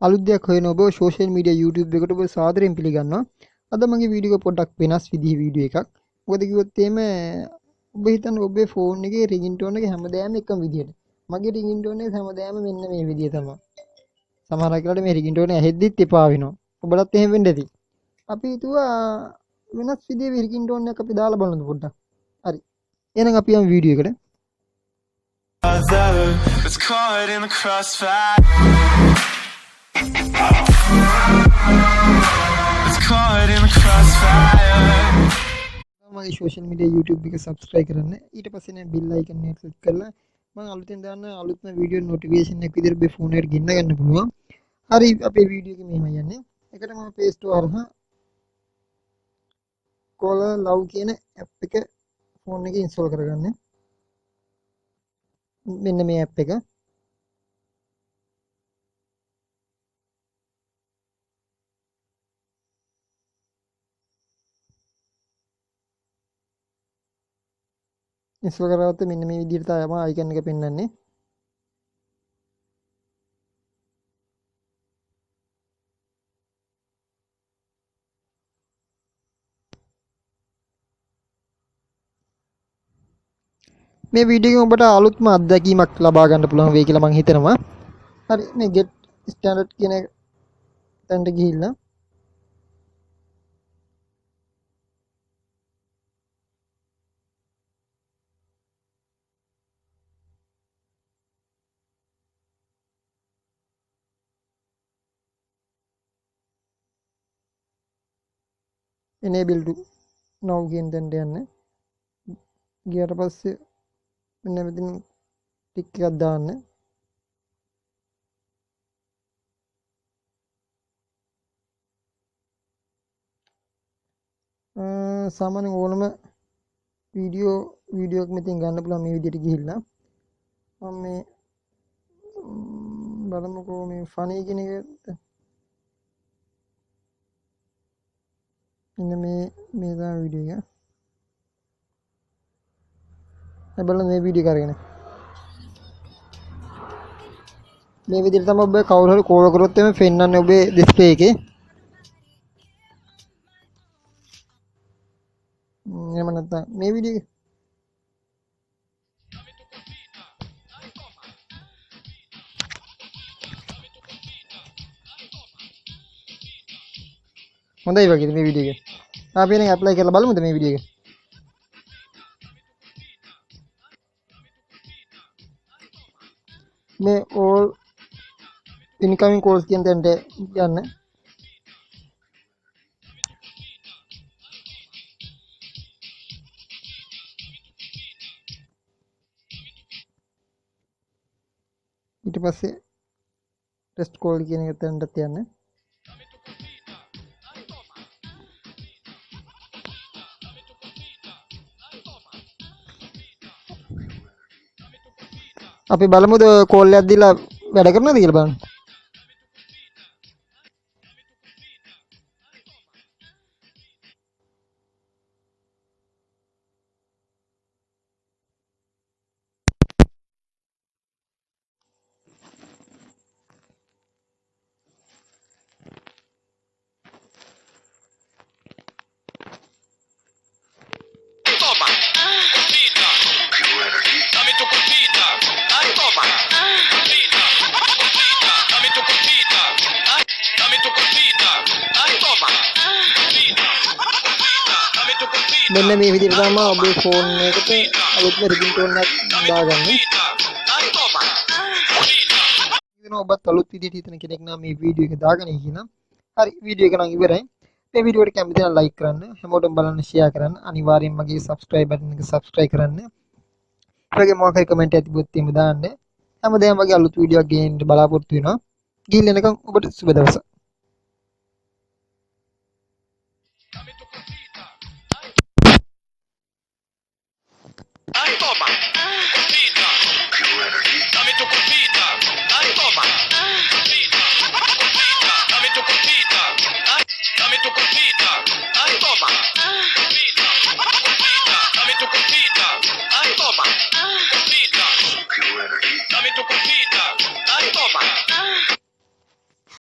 අලුත් දෙයක් හොයන ඔබ සෝෂල් මීඩියා YouTube එකට ඔබ සාදරයෙන් පිළිගන්නවා. අද මගේ වීඩියෝ එක පොඩ්ඩක් වෙනස් විදිහේ වීඩියෝ එකක්. මොකද කිව්වොත් එහෙම ඔබ හිතන්න ඔබේ ෆෝන් එකේ රින්ග්ටෝන් එක හැමදාම එකම විදිහට. මගේ රින්ග්ටෝන් එක හැමදාම මෙන්න මේ විදිහ තමයි. සමහර අයකට මේ රින්ග්ටෝන් එක ඇහෙද්දිත් එපා වෙනවා. ඔබලත් එහෙම වෙන්න ඇති. අපි හිතුවා වෙනස් විදිහේ රින්ග්ටෝන් එකක් අපි දාලා බලමු පොඩ්ඩක්. හරි. එහෙනම් අපි යමු වීඩියෝ එකට. It's caught in the crossfire. It's caught in the crossfire. මගේ social media YouTube එක subscribe කරන්න. ඊට පස්සේ නේ bell icon එක click කරලා මම අලුතෙන් දාන අලුත්ම video notification එක විදිහට ඔබේ phone එකට ගෙන්න ගන්න පුළුවන්. හරි අපේ video එක මෙහෙමයි යන්නේ. එකට මම Play Store හරහා Caller Love කියන app එක phone එකේ install කරගන්න. මෙන්න මේ app එක ඉන්ස්ටෝල් කරගත්ත මෙන්න මේ විදිහට තමයි අයිකන් එක පෙන්වන්නේ. මේ වීඩියෝ එකෙන් ඔබට අලුත්ම අත්දැකීමක් ලබා ගන්න පුළුවන් වෙයි කියලා මම හිතනවා. හරි මේ get standard කියන තැනට ගිහිල්ලා enable to now කියන තැනට යන්න. ගියාට පස්සේ මෙන්න මෙතන ටික් එකක් දාන්න. සාමාන්‍යයෙන් ඕනම වීඩියෝ එකක් මෙතෙන් ගන්න පුළුවන් මේ විදිහට ගිහිල්ලා. මම මේ බලමුකෝ මේ ෆනි කියන එක මෙන්න මේ තමයි වීඩියෝ එක. බලන්න මේ වීඩියෝ කරගෙන මේ විදිහට තමයි ඔබ කවුරු හරි කෝල් කරොත් එමේ පෙන්වන්නේ ඔබේ ඩිස්ප්ලේ එකේ. එහෙම නැත්නම් මේ වීඩියෝ එක හොඳයි වගේ මේ වීඩියෝ එක. අපි එහෙනම් ඇප්ලයි කරලා බලමුද මේ වීඩියෝ එක. මේ all incoming calls කියන තැනට යන්න. ඊට පස්සේ test call කියන එක තැනට යන්න. අපි බලමුද කෝල් එකක් දීලා වැඩ කරනවද කියලා බලන්න. මෙන්න මේ විදිහට තමයි ඔබේ ෆෝන් එකට අලුත්ම රින්ග්ටෝන් එකක් දාගන්නේ. ඉතින් ඔබත් අලුත් විදිහට හිතන කෙනෙක් නම් මේ වීඩියෝ එක දාගන්න කියනවා. හරි වීඩියෝ එක නම් ඉවරයි. මේ වීඩියෝ එකට කැමති නම් ලයික් කරන්න, හැමෝටම බලන්න ෂෙයා කරන්න, අනිවාර්යයෙන් මගේ subscribe button එක subscribe කරන්න. ඒ වගේම මොකක් හරි කමෙන්ට් එකක් තිබුත් එහෙම දාන්න. හැමදාම වගේ අලුත් වීඩියෝ එකක් ගේන්න බලාපොරොත්තු වෙනවා. ගිහින් එනකම් ඔබට සුබ දවසක්. Ay, toma. Cosita. Dame tu cosita. Ay, toma. Cosita. Dame tu cosita. Ay, dame tu cosita. Ay, toma.